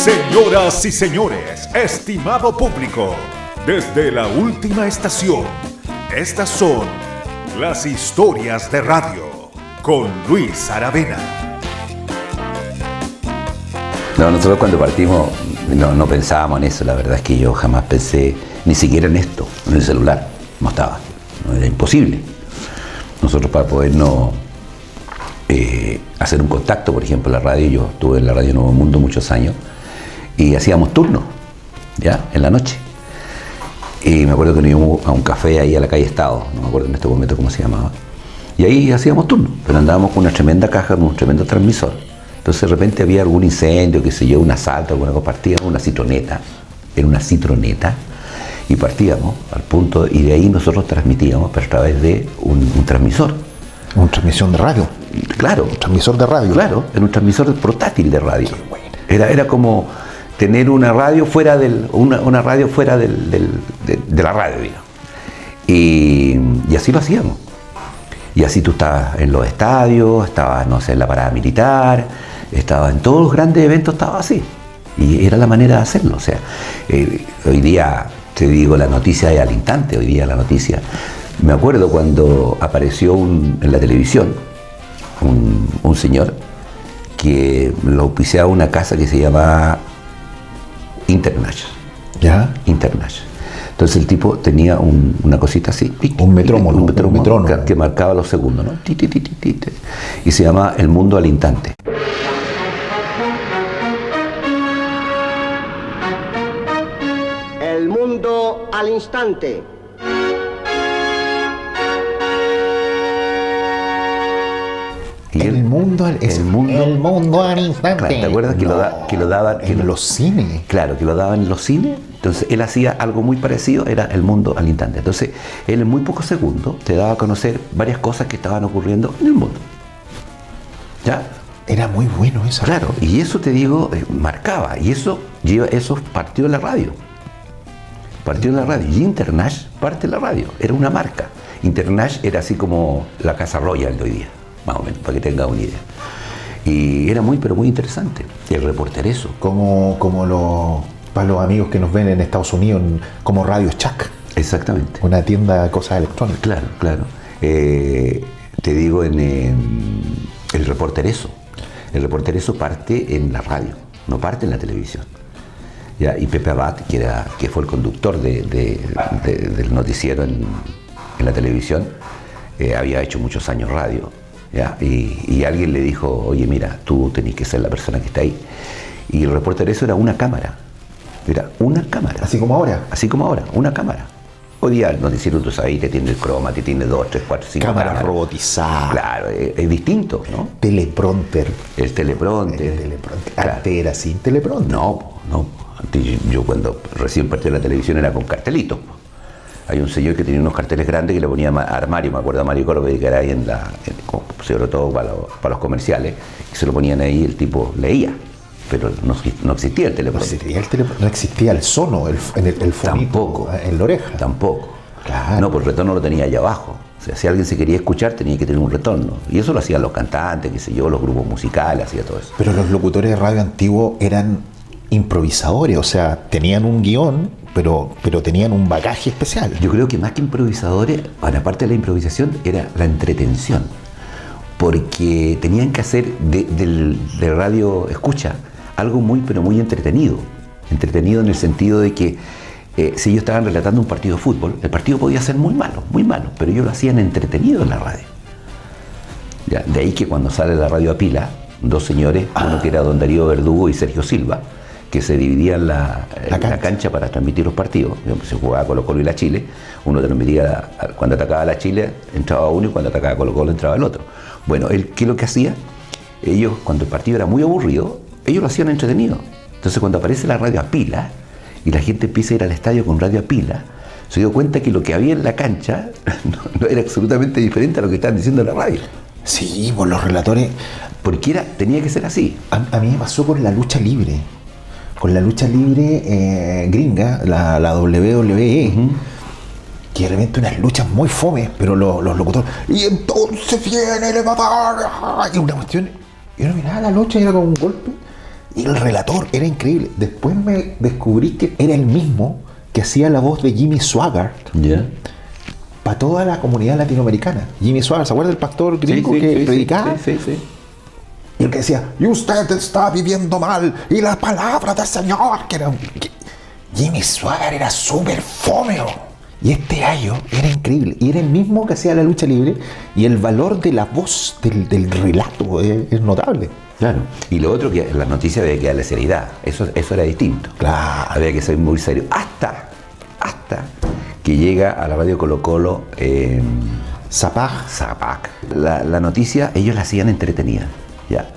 Señoras y señores, estimado público, desde la última estación, estas son las historias de radio con Luis Aravena. No, nosotros cuando partimos no pensábamos en eso, la verdad es que yo jamás pensé ni siquiera en esto, en el celular, no estaba, no, era imposible. Nosotros para podernos hacer un contacto, por ejemplo, en la radio, yo estuve en la radio Nuevo Mundo muchos años y hacíamos turnos, ya, en la noche. Y me acuerdo que nos íbamos a un café ahí a la calle Estado, no me acuerdo en este momento cómo se llamaba, y ahí hacíamos turnos, pero andábamos con una tremenda caja, con un tremendo transmisor. Entonces de repente había algún incendio, qué sé yo, un asalto, alguna cosa, partíamos en una citroneta, y partíamos al punto, y de ahí nosotros transmitíamos, pero a través de un transmisor. ¿Una transmisión de radio? Claro. ¿Un transmisor de radio? Claro, era un transmisor portátil de radio. Qué bueno. Era como tener una radio fuera una radio fuera de la radio, digamos. Y así lo hacíamos. Y así tú estabas en los estadios, estabas, no sé, en la parada militar, estabas en todos los grandes eventos, estabas así. Y era la manera de hacerlo. O sea, hoy día, te digo, la noticia es al instante, hoy día la noticia. Me acuerdo cuando apareció en la televisión un señor que lo auspiciaba una casa que se llamaba International. ¿Ya? International. Entonces el tipo tenía una cosita así. Un metrónomo. Un metrónomo que marcaba los segundos, ¿no? Y se llamaba El Mundo al Instante. El mundo al instante. Y El mundo al instante. Claro, ¿te acuerdas que lo daban en los cines? Claro, que lo daban en los cines. Entonces él hacía algo muy parecido, era El Mundo al Instante. Entonces él en muy pocos segundos te daba a conocer varias cosas que estaban ocurriendo en el mundo. ¿Ya? Era muy bueno eso. Claro, y eso te digo, marcaba. Y eso partió en la radio. Partió en la radio. Y Internash parte en la radio. Era una marca. Internash era así como la Casa Royal de hoy día, más o menos, para que tengas una idea. Y era pero muy interesante. El reportereso. Para los amigos que nos ven en Estados Unidos, como Radio Shack. Exactamente. Una tienda de cosas electrónicas. Claro, claro. Te digo, en el reportereso. El reportereso parte en la radio, no parte en la televisión. ¿Ya? Y Pepe Abad, que fue el conductor del noticiero en la televisión, había hecho muchos años radio. ¿Ya? Y alguien le dijo, oye, mira, tú tenés que ser la persona que está ahí. Y el reportereso era una cámara. Era una cámara. Así como ahora. Así como ahora, una cámara. Hoy día el noticiero, tú sabes, te tiene el croma, te tiene 2, 3, 4, 5 cámaras cámaras robotizadas. Claro, es distinto, ¿no? Teleprompter. El teleprompter. Claro. Antes era sin teleprompter. No. Antes yo cuando recién partí de la televisión era con cartelitos. Hay un señor que tenía unos carteles grandes que le ponía a armario, me acuerdo a Mario Corbe, que era ahí sobre todo para los comerciales, y se lo ponían ahí, el tipo leía. Pero no existía el teleprompter. No existía el sono, el fonito. Tampoco. En la oreja. Tampoco. Claro. No, pues el retorno lo tenía allá abajo. O sea, si alguien se quería escuchar, tenía que tener un retorno. Y eso lo hacían los cantantes, qué sé yo, los grupos musicales, hacía todo eso. Pero los locutores de radio antiguo eran improvisadores, o sea, tenían un guión, pero tenían un bagaje especial. Yo creo que más que improvisadores, aparte de la improvisación, era la entretención. Porque tenían que hacer de radio escucha algo pero muy entretenido. Entretenido en el sentido de que si ellos estaban relatando un partido de fútbol, el partido podía ser muy malo, pero ellos lo hacían entretenido en la radio. ¿Ya? De ahí que cuando sale la radio a pila, dos señores, uno que era don Darío Verdugo y Sergio Silva, que se dividían la cancha para transmitir los partidos. Se jugaba Colo-Colo y la Chile, uno transmitía, cuando atacaba la Chile entraba uno y cuando atacaba Colo-Colo entraba el otro. Bueno, ¿qué es lo que hacía? Ellos, cuando el partido era muy aburrido, ellos lo hacían entretenido. Entonces cuando aparece la radio a pila y la gente empieza a ir al estadio con radio a pila, se dio cuenta que lo que había en la cancha no era absolutamente diferente a lo que estaban diciendo en la radio. Sí, por los relatores. Porque tenía que ser así. A mí me pasó con la lucha libre. Con la lucha libre gringa, la WWE. Uh-huh. Que de repente unas luchas muy fomes, pero los locutores. Y entonces viene el matar. Y una cuestión. Y uno miraba la lucha y era como un golpe. Y el relator era increíble. Después me descubrí que era el mismo que hacía la voz de Jimmy Swaggart para toda la comunidad latinoamericana. Jimmy Swaggart, ¿se acuerda del pastor gringo que predicaba? Sí. Y el que decía, y usted está viviendo mal, y la palabra del Señor, Jimmy Swaggart era súper fomeo. Y este gallo era increíble. Y era el mismo que hacía la lucha libre. Y el valor de la voz, del relato, es notable. Claro. Y lo otro, que las noticias había que darle seriedad. Eso era distinto. Claro. Había que ser muy serio. Hasta que llega a la radio Colo-Colo Zapac. La noticia, ellos la hacían entretenida. ¿Ya?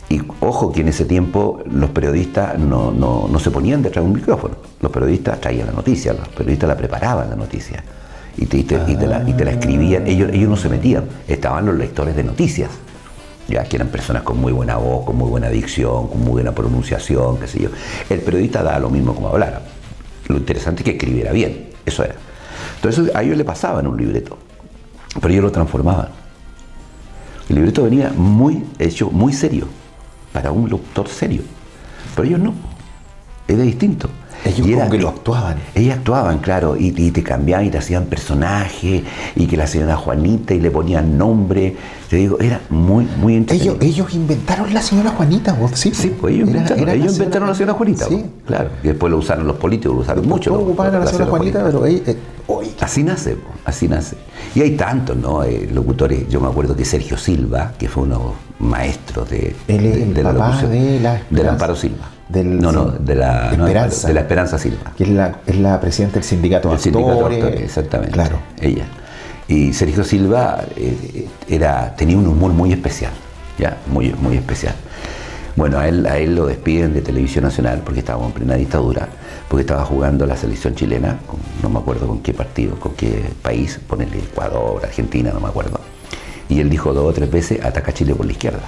Y ojo que en ese tiempo los periodistas no se ponían detrás de un micrófono. Los periodistas traían la noticia, los periodistas la preparaban la noticia. Y te la escribían. Ellos no se metían. Estaban los lectores de noticias. Ya, que eran personas con muy buena voz, con muy buena dicción, con muy buena pronunciación, qué sé yo. El periodista daba lo mismo como hablara. Lo interesante es que escribiera bien, eso era. Entonces a ellos le pasaban un libreto, pero ellos lo transformaban. El libreto venía hecho muy serio, para un locutor serio, pero ellos no, era distinto. Ellos como que lo actuaban. Ellos actuaban, claro, y te cambiaban y te hacían personajes, y que la señora Juanita, y le ponían nombre. Te digo, era muy entretenido. Ellos inventaron la señora Juanita, ¿vos? Sí, pues ellos inventaron la señora Juanita. Sí. Claro, y después lo usaron los políticos, lo usaron mucho. Ocupaban a la señora Juanita, pero así nace. Y hay tantos, ¿no? Locutores. Yo me acuerdo que Sergio Silva, que fue uno maestros de la locución, del Amparo Silva. De la Esperanza Silva. Que es la presidenta del sindicato de actores. Exactamente. Claro. Ella. Y Sergio Silva tenía un humor muy especial, ya, muy especial. Bueno, a él lo despiden de Televisión Nacional porque estábamos en plena dictadura, porque estaba jugando la selección chilena, no me acuerdo con qué partido, con qué país, ponerle Ecuador, Argentina, no me acuerdo. Y él dijo 2 o 3 veces, ataca a Chile por la izquierda.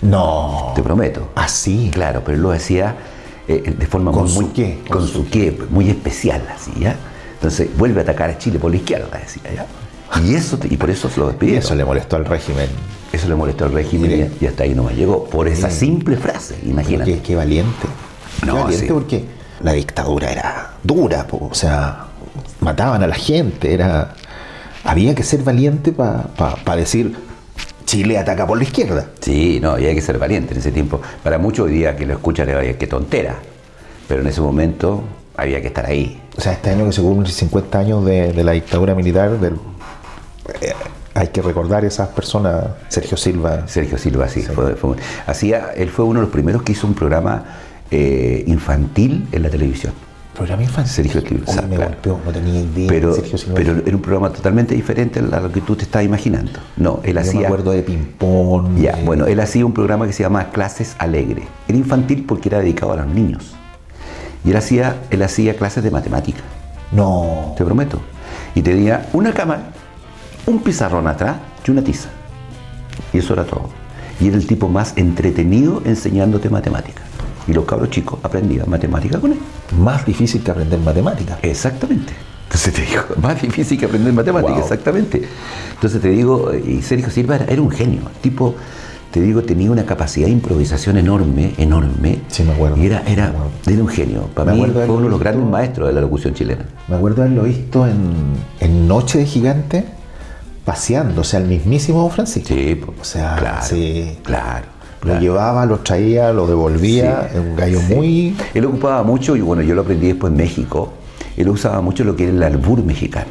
No. Te prometo. Así. Claro, pero él lo decía de forma con su qué, muy especial, así, ¿ya? Entonces vuelve a atacar a Chile por la izquierda, decía, ¿ya? Y por eso se lo despidieron. Eso le molestó al régimen. Eso le molestó al régimen y hasta ahí nomás llegó. Por esa simple frase, imagínate. Qué valiente. No, qué valiente, sí. Porque la dictadura era dura, o sea, mataban a la gente, había que ser valiente para decir Chile ataca por la izquierda. Sí, no, y hay que ser valiente en ese tiempo. Para muchos hoy día que lo escuchan, qué tontera. Pero en ese momento había que estar ahí. O sea, este año que se cumplen 50 años de la dictadura militar, hay que recordar esas personas. Sergio Silva, sí. Él fue uno de los primeros que hizo un programa infantil en la televisión. ¿Programa infantil? Sergio Silva. Me golpeó, no tenía idea. Pero Sergio Silva. Pero era un programa totalmente diferente a lo que tú te estás imaginando. No, él hacía... me acuerdo de ping-pong. Ya, bueno, él hacía un programa que se llamaba Clases Alegre. Era infantil porque era dedicado a los niños. Y él hacía clases de matemática. No. Te prometo. Y tenía una cámara, un pizarrón atrás y una tiza. Y eso era todo. Y era el tipo más entretenido enseñándote matemáticas. Y los cabros chicos aprendían matemáticas con él. Más difícil que aprender matemáticas. Exactamente. Entonces te digo, más difícil que aprender matemáticas, wow. Exactamente. Entonces te digo, y Sergio Silva era un genio. El tipo, te digo, tenía una capacidad de improvisación enorme. Sí, me acuerdo. Y era un genio. Para mí fue uno de los grandes maestros de la locución chilena. Me acuerdo haberlo visto en Noche de Gigante, paseándose al mismísimo Don Francisco. Sí, o sea, claro, sí. Claro. Lo llevaba, lo traía, lo devolvía. Sí, un gallo muy... Él ocupaba mucho, y bueno, yo lo aprendí después en México. Él usaba mucho lo que era el albur mexicano.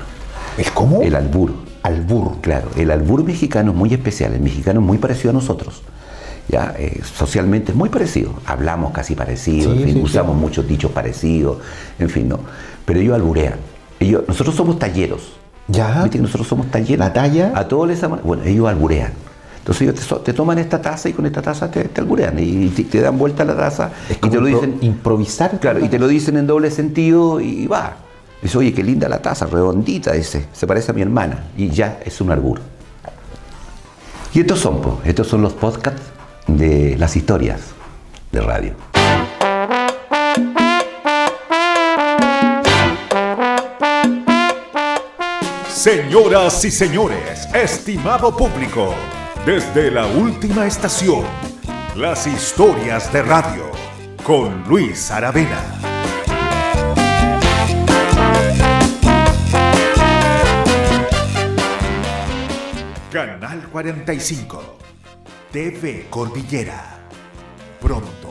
¿El cómo? El albur. Albur. Claro, el albur mexicano es muy especial. El mexicano es muy parecido a nosotros. ¿Ya? Socialmente es muy parecido. Hablamos casi parecido, usamos muchos dichos parecidos, en fin, no. Pero ellos alburean. Nosotros somos talleros. ¿Ya? ¿Viste que nosotros somos talleros? ¿La talla? A todos les aman. Bueno, ellos alburean. Entonces ellos te toman esta taza y con esta taza te alburean y te dan vuelta la taza y te lo dicen. Improvisar. Claro, y te lo dicen en doble sentido y va. Dice, oye, qué linda la taza, redondita, dice. Se parece a mi hermana. Y ya es un albur. Y estos son los podcasts de las historias de radio. Señoras y señores, estimado público, desde la última estación, Las historias de radio con Luis Aravena. Canal 45, TV Cordillera. Pronto.